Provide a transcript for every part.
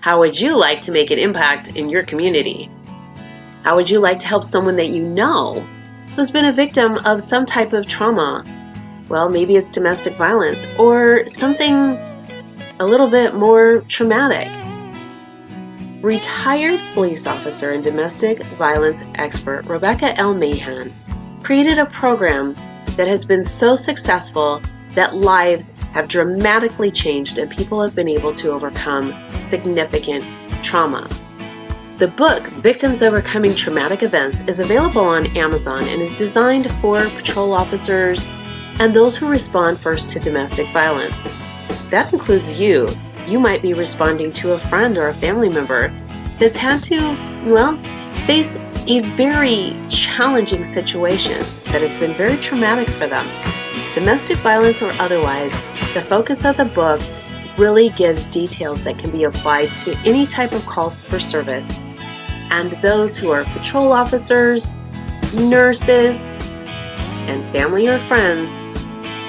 How would you like to make an impact in your community? How would you like to help someone that you know who's been a victim of some type of trauma? Well, maybe it's domestic violence or something a little bit more traumatic. Retired police officer and domestic violence expert Rebecca L. Mahan created a program that has been so successful that lives have dramatically changed and people have been able to overcome significant trauma. The book, Victims Overcoming Traumatic Events, is available on Amazon and is designed for patrol officers and those who respond first to domestic violence. That includes you. You might be responding to a friend or a family member that's had to, face a very challenging situation that has been very traumatic for them. Domestic violence or otherwise, the focus of the book really gives details that can be applied to any type of calls for service. And those who are patrol officers, nurses, and family or friends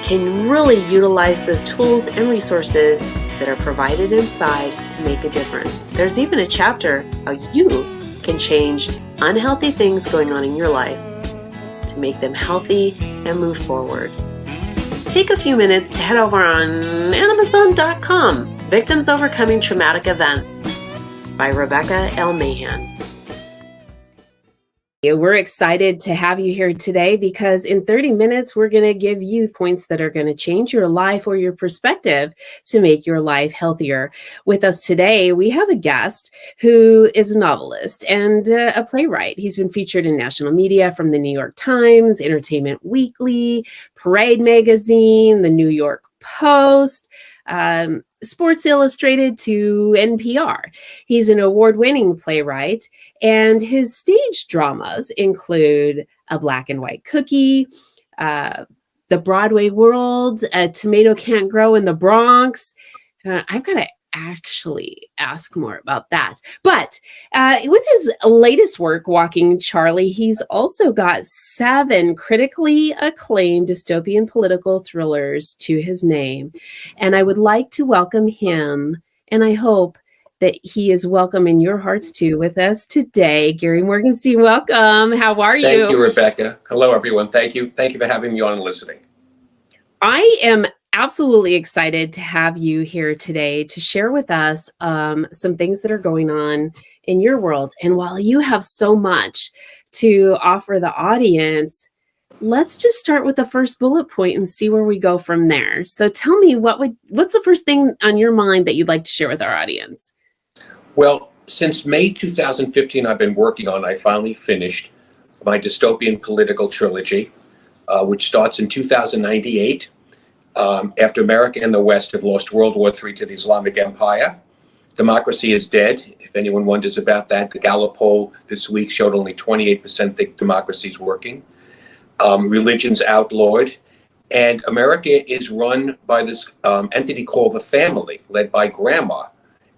can really utilize the tools and resources that are provided inside to make a difference. There's even a chapter how you can change unhealthy things going on in your life to make them healthy and move forward. Take a few minutes to head over on Amazon.com, Victims Overcoming Traumatic Events by Rebecca L. Mahan. We're excited to have you here today because in 30 minutes, we're going to give you points that are going to change your life or your perspective to make your life healthier. With us today, we have a guest who is a novelist and a playwright. He's been featured in national media from the New York Times, Entertainment Weekly, Parade Magazine, the New York Post, Sports Illustrated to NPR. He's an award-winning playwright, and his stage dramas include A Black and White Cookie, The Broadway World, A Tomato Can't Grow in the Bronx. I've got to actually ask more about that. But with his latest work, Walking Charlie, he's also got 7 critically acclaimed dystopian political thrillers to his name. And I would like to welcome him, and I hope that he is welcome in your hearts too with us today. Gary Morgenstein, welcome. How are you? Thank you, Rebecca. Hello, everyone. Thank you. Thank you for having me on and listening. I am absolutely excited to have you here today to share with us some things that are going on in your world. And while you have so much to offer the audience, let's just start with the first bullet point and see where we go from there. So tell me, what's the first thing on your mind that you'd like to share with our audience? Well, since May 2015, I finally finished my dystopian political trilogy, which starts in 2098. After America and the West have lost World War III to the Islamic Empire. Democracy is dead. If anyone wonders about that, the Gallup poll this week showed only 28% think democracy is working. Religion's outlawed. And America is run by this entity called the family, led by grandma.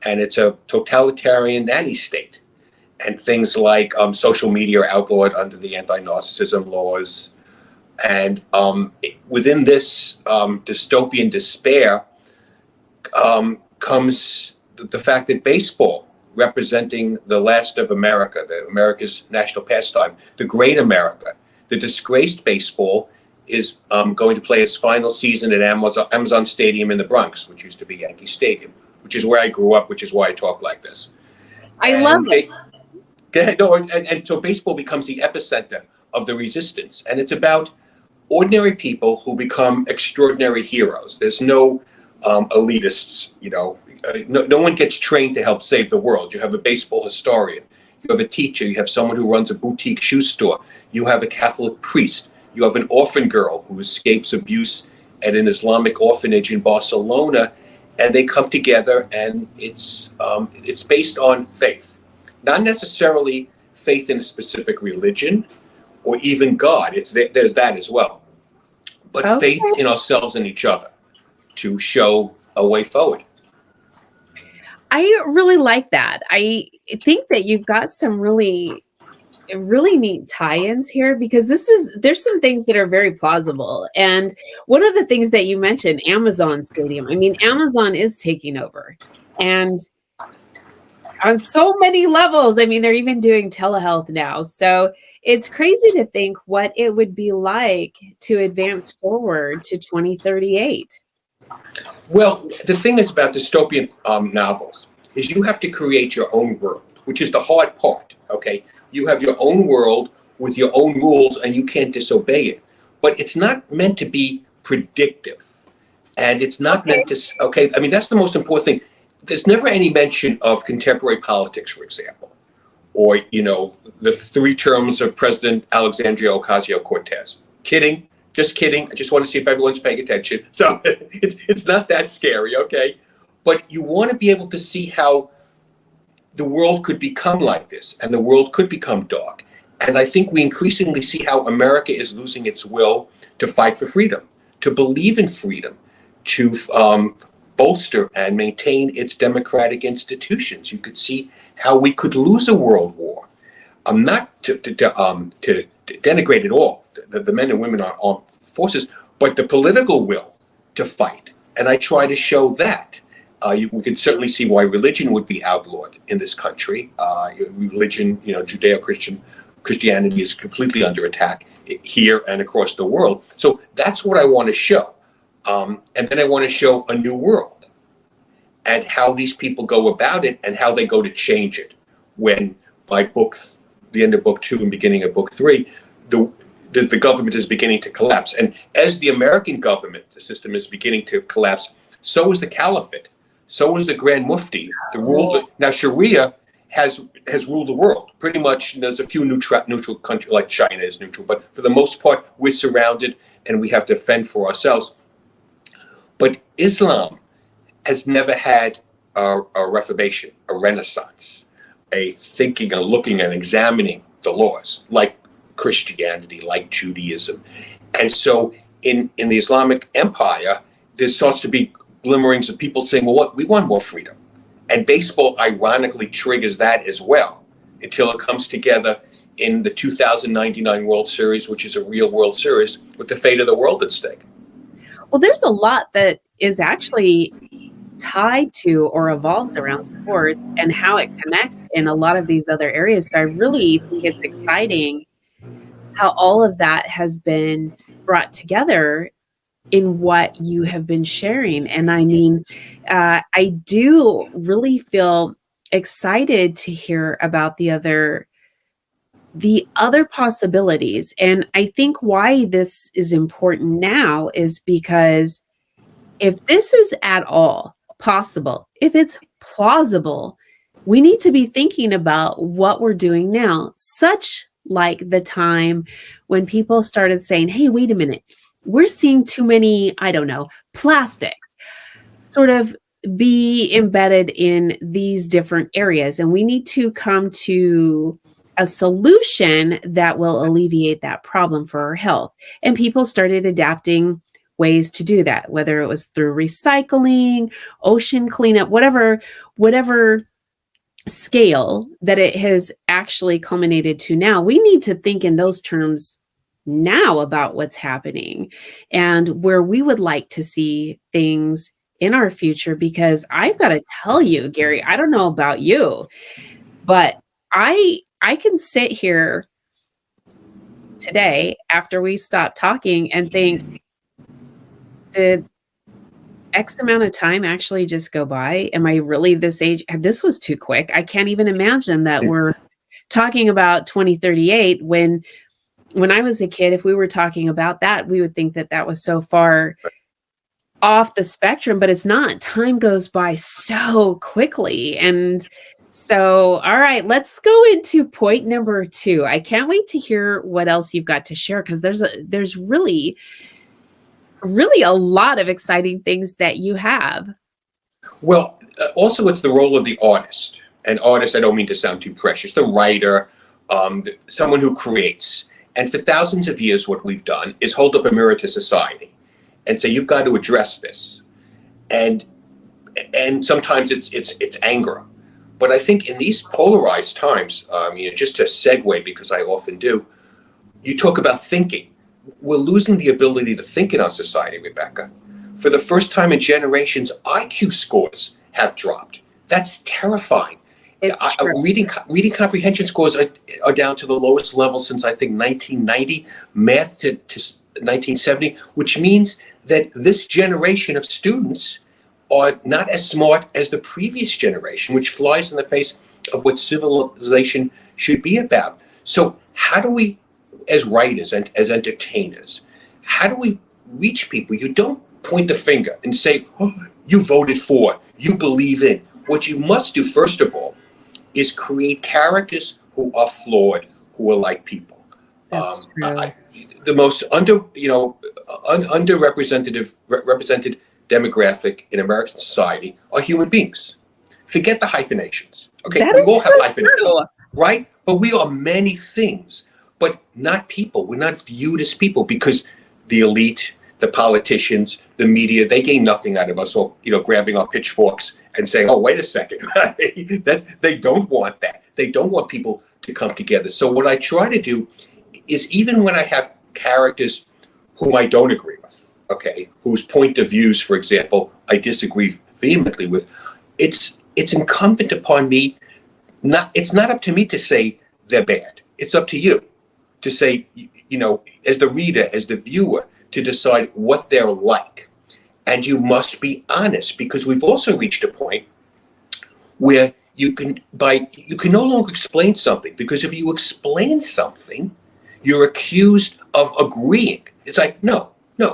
And it's a totalitarian nanny state. And things like social media are outlawed under the anti-narcissism laws. And within this dystopian despair comes the fact that baseball, representing the last of America, America's national pastime, the great America, the disgraced baseball, is going to play its final season at Amazon Stadium in the Bronx, which used to be Yankee Stadium, which is where I grew up, which is why I talk like this. I love it. And so baseball becomes the epicenter of the resistance. And it's about ordinary people who become extraordinary heroes. There's no elitists, no one gets trained to help save the world. You have a baseball historian, you have a teacher, you have someone who runs a boutique shoe store, you have a Catholic priest, you have an orphan girl who escapes abuse at an Islamic orphanage in Barcelona, and they come together, and it's based on faith. Not necessarily faith in a specific religion, or even God. There's that as well. But Okay. Faith in ourselves and each other to show a way forward. I really like that. I think that you've got some really neat tie-ins here because there's some things that are very plausible. And one of the things that you mentioned, Amazon Stadium. I mean, Amazon is taking over. And on so many levels. I mean, they're even doing telehealth now. So it's crazy to think what it would be like to advance forward to 2038. Well, the thing is about dystopian novels is you have to create your own world, which is the hard part. Okay, you have your own world with your own rules, and you can't disobey it. But it's not meant to be predictive, and it's not Okay. meant to. Okay, I mean that's the most important thing. There's never any mention of contemporary politics, for example, or the 3 terms of President Alexandria Ocasio-Cortez. Kidding. Just kidding. I just want to see if everyone's paying attention. So it's not that scary, okay? But you want to be able to see how the world could become like this, and the world could become dark. And I think we increasingly see how America is losing its will to fight for freedom, to believe in freedom, to bolster and maintain its democratic institutions. You could see how we could lose a world war. Not to denigrate at all the men and women are armed forces, but the political will to fight. And I try to show that. We can certainly see why religion would be outlawed in this country. Religion, Christianity is completely under attack here and across the world. So that's what I want to show. And then I want to show a new world and how these people go about it and how they go to change it. When the end of book 2 and beginning of book 3, the government is beginning to collapse. And as the American government, the system is beginning to collapse, so is the caliphate. So is the Grand Mufti. Now Sharia has ruled the world. Pretty much, there's a few neutral countries, like China is neutral, but for the most part, we're surrounded and we have to fend for ourselves. But Islam has never had a reformation, a renaissance, a thinking and looking and examining the laws, like Christianity, like Judaism. And so in the Islamic Empire, there starts to be glimmerings of people saying, well, we want more freedom. And baseball ironically triggers that as well, until it comes together in the 2099 World Series, which is a real World Series with the fate of the world at stake. Well, there's a lot that is actually tied to or evolves around sports and how it connects in a lot of these other areas. So I really think it's exciting how all of that has been brought together in what you have been sharing. And I mean, I do really feel excited to hear about the other possibilities. And I think why this is important now is because if this is at all possible, if it's plausible, we need to be thinking about what we're doing now, such like the time when people started saying, hey, wait a minute, we're seeing too many, plastics sort of be embedded in these different areas. And we need to come to a solution that will alleviate that problem for our health. And people started adapting ways to do that, whether it was through recycling, ocean cleanup, whatever scale that it has actually culminated to now. We need to think in those terms now about what's happening and where we would like to see things in our future. Because I've got to tell you, Gary, I don't know about you, but I can sit here today after we stop talking and think, did X amount of time actually just go by? Am I really this age? This was too quick. I can't even imagine that we're talking about 2038 when I was a kid. If we were talking about that, we would think that that was so far off the spectrum, but it's not. Time goes by so quickly. And so, all right, let's go into point number 2. I can't wait to hear what else you've got to share, because there's really a lot of exciting things that you have. Well, also it's the role of the artist. And artist, I don't mean to sound too precious, the writer, someone who creates. And for thousands of years, what we've done is hold up a mirror to society and say, you've got to address this. And sometimes it's anger. But I think in these polarized times, just to segue, because I often do, you talk about thinking. We're losing the ability to think in our society, Rebecca. For the first time in generations, IQ scores have dropped. That's terrifying. It's true. Reading comprehension scores are down to the lowest level since I think 1990, math to 1970, which means that this generation of students are not as smart as the previous generation, which flies in the face of what civilization should be about. So how do we, as writers and as entertainers, how do we reach people? You don't point the finger and say, oh, you voted for, you believe in. What you must do, first of all, is create characters who are flawed, who are like people. That's true. The most represented demographic in American society are human beings. Forget the hyphenations. Okay, That we is all have so hyphenations, true. right? But we are many things, but not people. We're not viewed as people because the elite, the politicians, the media, they gain nothing out of us all, grabbing our pitchforks and saying, oh, wait a second. That they don't want that. They don't want people to come together. So what I try to do is, even when I have characters whom I don't agree with, okay, whose point of views, for example, I disagree vehemently with, it's incumbent upon me, it's not up to me to say they're bad. It's up to you to say, as the reader, as the viewer, to decide what they're like. And you must be honest, because we've also reached a point where you can no longer explain something, because if you explain something, you're accused of agreeing. It's like, no,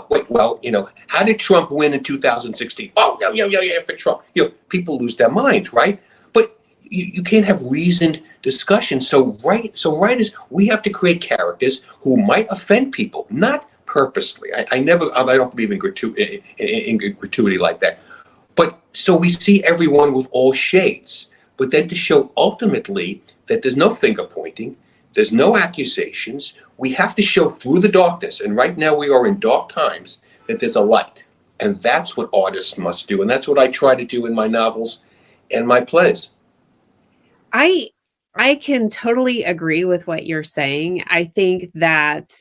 wait, well, how did Trump win in 2016? Oh, yeah, for Trump. People lose their minds, right? But you can't have reasoned discussion. So writers, we have to create characters who might offend people, not purposely. I don't believe in gratuity like that. But so we see everyone with all shades. But then to show ultimately that there's no finger pointing, there's no accusations, we have to show through the darkness. And right now we are in dark times, that there's a light. And that's what artists must do. And that's what I try to do in my novels and my plays. I can totally agree with what you're saying. I think that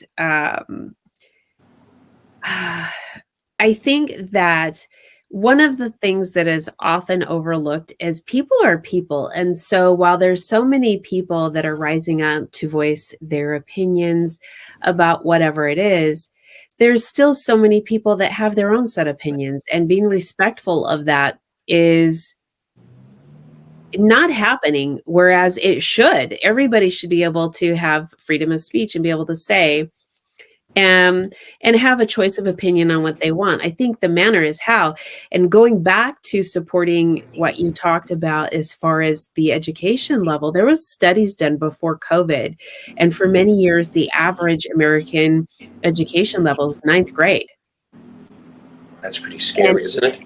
one of the things that is often overlooked is people are people. And so while there's so many people that are rising up to voice their opinions about whatever it is, there's still so many people that have their own set of opinions, and being respectful of that is not happening, whereas it should. Everybody should be able to have freedom of speech and be able to say, and have a choice of opinion on what they want. I think the manner is how. And going back to supporting what you talked about as far as the education level, there was studies done before COVID. And for many years, the average American education level is 9th grade. That's pretty scary, isn't it?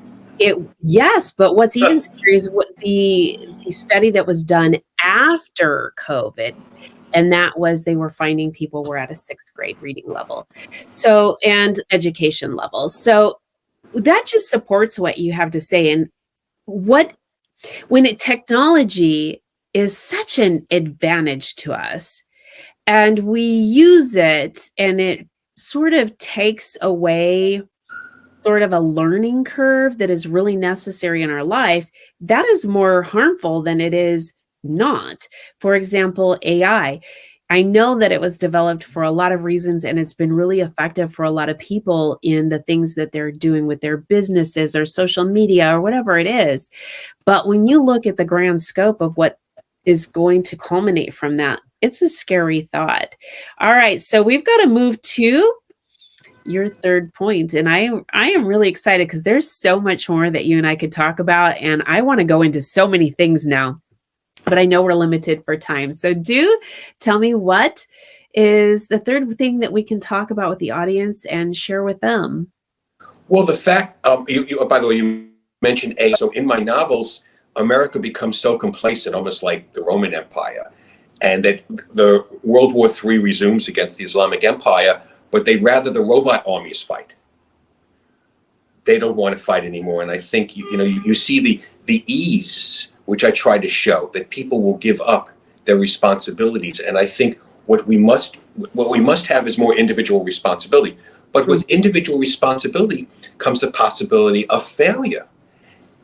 Yes, but what's even scary is what the study that was done after COVID. And that was, they were finding people were at a 6th grade reading level. So, and education level. So that just supports what you have to say. And technology is such an advantage to us, and we use it, and it sort of takes away sort of a learning curve that is really necessary in our life, that is more harmful than it is not. For example, AI. I know that it was developed for a lot of reasons, and it's been really effective for a lot of people in the things that they're doing with their businesses or social media or whatever it is. But when you look at the grand scope of what is going to culminate from that, it's a scary thought. All right, so we've got to move to your third point. And I am really excited because there's so much more that you and I could talk about. And I want to go into so many things now, but I know we're limited for time. So do tell me, what is the third thing that we can talk about with the audience and share with them? Well, the fact, by the way, you mentioned AI. So in my novels, America becomes so complacent, almost like the Roman Empire, and that the World War III resumes against the Islamic Empire, but they'd rather the robot armies fight. They don't want to fight anymore. And I think, you see the ease, which I try to show, that people will give up their responsibilities. And I think what we must have is more individual responsibility. But with individual responsibility comes the possibility of failure.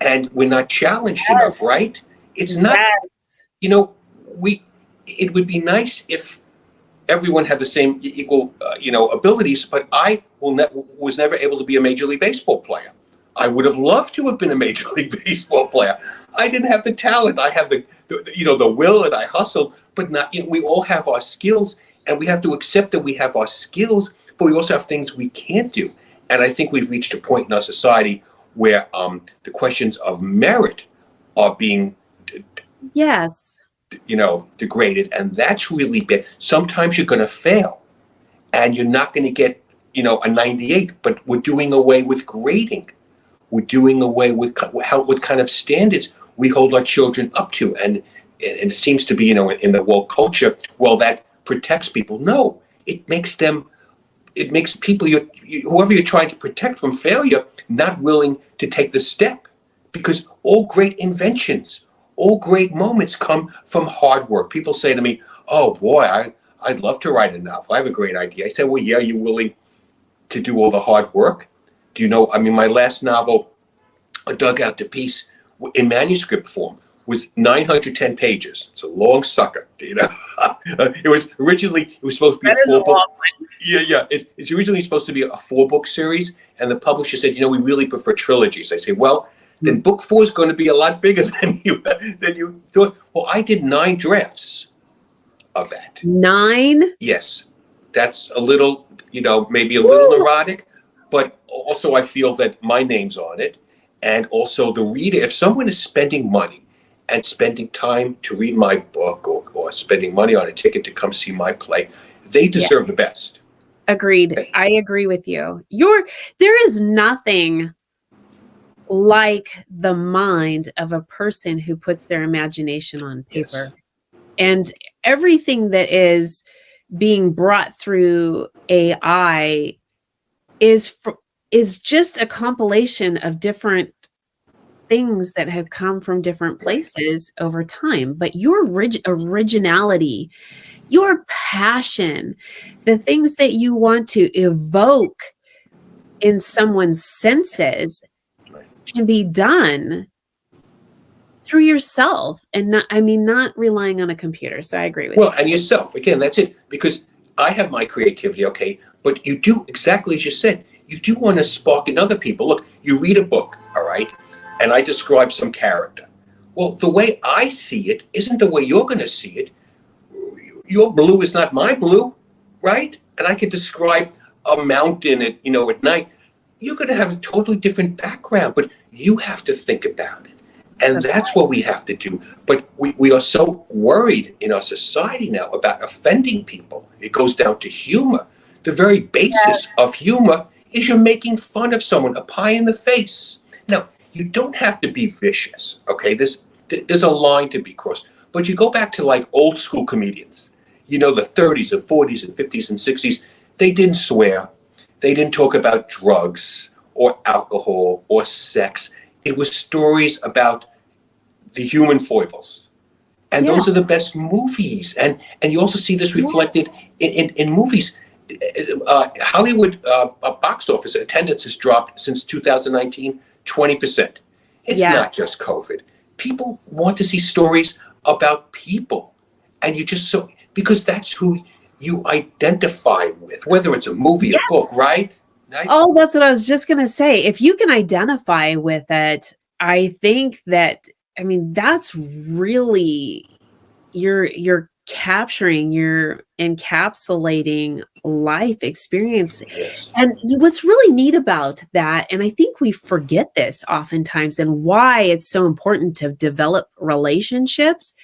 And we're not challenged enough, right? It's not. Yes. you know, it would be nice if everyone had the same equal, abilities, but I was never able to be a Major League Baseball player. I would have loved to have been a Major League Baseball player. I didn't have the talent. I have the will, and I hustle, but not, we all have our skills, and we have to accept that we have our skills, but we also have things we can't do. And I think we've reached a point in our society where the questions of merit are being Yes. degraded, and that's really bad. Sometimes you're going to fail, and you're not going to get, a 98. But we're doing away with grading. We're doing away with what kind of standards we hold our children up to, and it seems to be, in the woke culture, well, that protects people. No, it makes people, whoever you're trying to protect from failure, not willing to take the step, because all great inventions, all great moments come from hard work. People say to me, "Oh boy, I'd love to write a novel. I have a great idea." I say, "Well, yeah, you're willing to do all the hard work?" Do you know? I mean, my last novel, A Dugout to Peace, in manuscript form, was 910 pages. It's a long sucker, It was supposed to be That a is a long 4-book. one. Yeah. It's originally supposed to be a 4-book series, and the publisher said, we really prefer trilogies. I say, well, then book 4 is going to be a lot bigger than you thought. Well, I did 9 drafts of that. 9? Yes, that's a little, maybe a little neurotic, but also I feel that my name's on it, and also the reader. If someone is spending money and spending time to read my book, or spending money on a ticket to come see my play, they deserve the best. Agreed. Okay. I agree with you. There is nothing like the mind of a person who puts their imagination on paper. Yes. And everything that is being brought through AI is just a compilation of different things that have come from different places over time. But your originality, your passion, the things that you want to evoke in someone's senses can be done through yourself, and not relying on a computer. So I agree with you. Well, and yourself. Again, that's it. Because I have my creativity, okay, but you do, exactly as you said, you do want to spark in other people. Look, you read a book, all right, and I describe some character. Well, the way I see it isn't the way you're going to see it. Your blue is not my blue, right? And I could describe a mountain at night. You're going to have a totally different background, but you have to think about it. And that's what we have to do. But we are so worried in our society now about offending people. It goes down to humor. The very basis of humor is you're making fun of someone, a pie in the face. Now, you don't have to be vicious, okay? There's a line to be crossed. But you go back to like old school comedians, the 30s and 40s and 50s and 60s, they didn't swear. They didn't talk about drugs or alcohol or sex. It was stories about the human foibles. And those are the best movies. And you also see this reflected in movies. Hollywood box office attendance has dropped since 2019, 20%. It's not just COVID. People want to see stories about people. And because that's who you identify with, whether it's a movie, a book, right? Oh, that's what I was just going to say. If you can identify with it, I think that's really, you're capturing, you're encapsulating life experience. Yes. And what's really neat about that, and I think we forget this oftentimes, and why it's so important to develop relationships,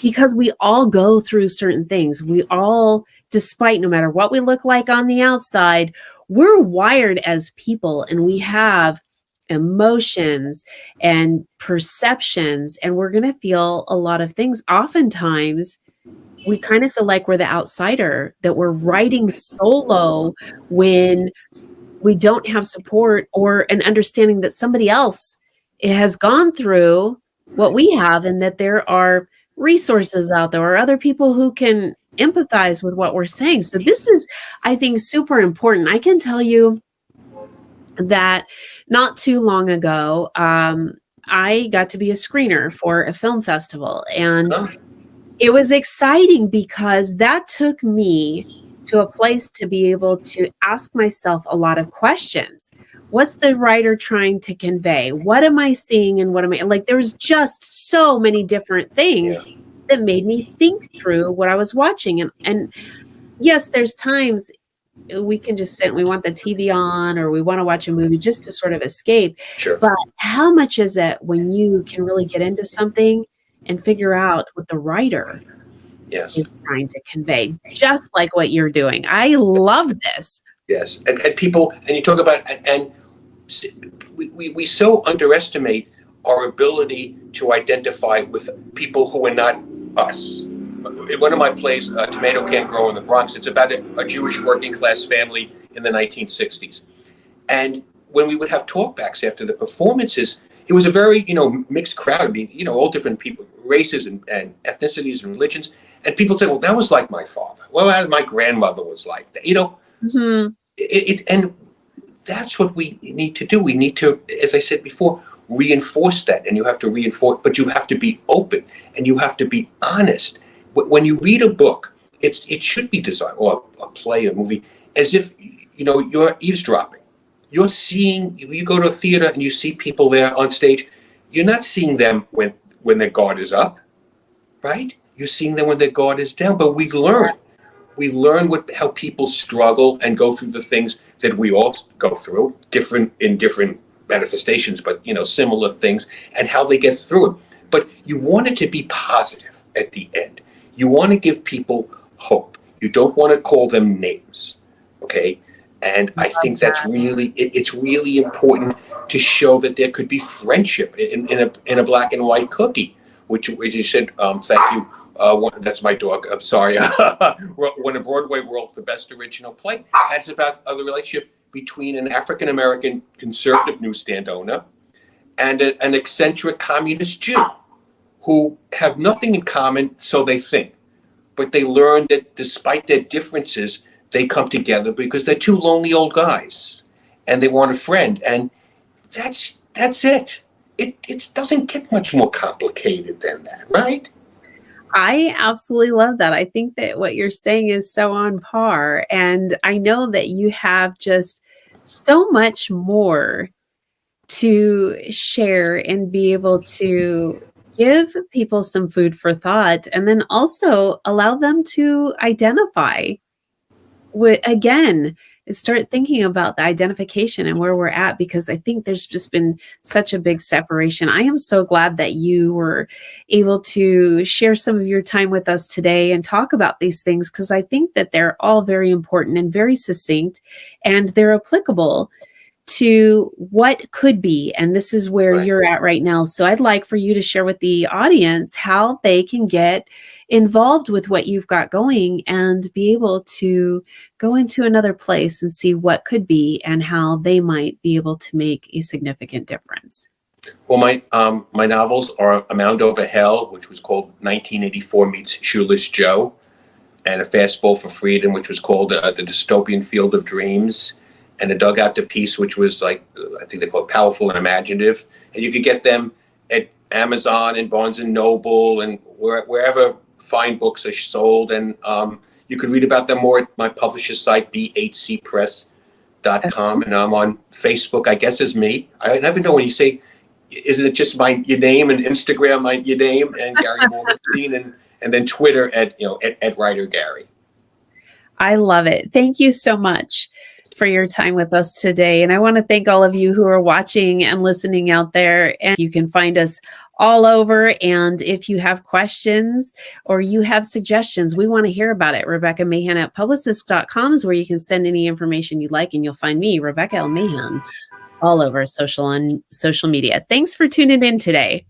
because we all go through certain things. We all, despite, no matter what we look like on the outside, we're wired as people, and we have emotions and perceptions, and we're going to feel a lot of things. Oftentimes, we kind of feel like we're the outsider, that we're writing solo when we don't have support or an understanding that somebody else has gone through what we have, and that there are resources out there or other people who can empathize with what we're saying. So this is, I think, super important. I can tell you that not too long ago, I got to be a screener for a film festival, and it was exciting because that took me to a place to be able to ask myself a lot of questions. What's the writer trying to convey? What am I seeing and what am I like? There was just so many different Yeah, things that made me think through what I was watching. And yes, there's times we can just sit and we want the TV on or we want to watch a movie just to sort of escape. sure. But how much is it when you can really get into something and figure out what the writer Yes. is trying to convey, just like what you're doing? I love this. Yes. And people, and you talk about, and we so underestimate our ability to identify with people who are not us. In one of my plays, Tomato Can't Grow in the Bronx, it's about a Jewish working class family in the 1960s. And when we would have talkbacks after the performances, it was a very, mixed crowd. I mean, all different people, races and ethnicities and religions. And people say, well, that was like my father. Well, my grandmother was like that. Mm-hmm. And that's what we need to do. We need to, as I said before, reinforce that. And you have to reinforce, but you have to be open and you have to be honest. When you read a book, it should be designed, or a play, a movie, as if, you're eavesdropping. You're seeing, you go to a theater and you see people there on stage. You're not seeing them when their guard is up, right? You're seeing them when their guard is down. But we learn how people struggle and go through the things that we all go through, in different manifestations, but similar things, and how they get through it. But you want it to be positive at the end. You want to give people hope. You don't want to call them names, okay? And I think that's really, it's really important to show that there could be friendship in a black and white cookie, which, as you said, thank you. That's my dog. I'm sorry. When a Broadway World, the best original play, and it's about the relationship between an African American conservative newsstand owner and an eccentric communist Jew, who have nothing in common, so they think, but they learn that despite their differences, they come together because they're two lonely old guys, and they want a friend, and that's it. It doesn't get much more complicated than that, right? I absolutely love that. I think that what you're saying is so on par. And I know that you have just so much more to share and be able to give people some food for thought, and then also allow them to identify with, again, start thinking about the identification and where we're at, because I think there's just been such a big separation. I am so glad that you were able to share some of your time with us today and talk about these things, because I think that they're all very important and very succinct, and they're applicable to what could be. And this is where Right. you're at right now. So I'd like for you to share with the audience how they can get involved with what you've got going and be able to go into another place and see what could be and how they might be able to make a significant difference. Well, my novels are A Mound Over Hell, which was called 1984 Meets Shoeless Joe, and A Fastball for Freedom, which was called The Dystopian Field of Dreams, and A Dugout to Peace, which was I think they call it Powerful and Imaginative. And you could get them at Amazon and Barnes and Noble and wherever fine books are sold. And you could read about them more at my publisher's site, bhcpress.com. And I'm on Facebook, I guess, as me. I never know when you say, isn't it just your name, and Instagram, your name, and Gary Morgenstein, and then Twitter at Writer Gary. I love it. Thank you so much for your time with us today. And I want to thank all of you who are watching and listening out there. And you can find us all over. And if you have questions or you have suggestions, we want to hear about it. Rebecca Mahan at publicist.com is where you can send any information you'd like. And you'll find me, Rebecca L. Mahan, all over social media. Thanks for tuning in today.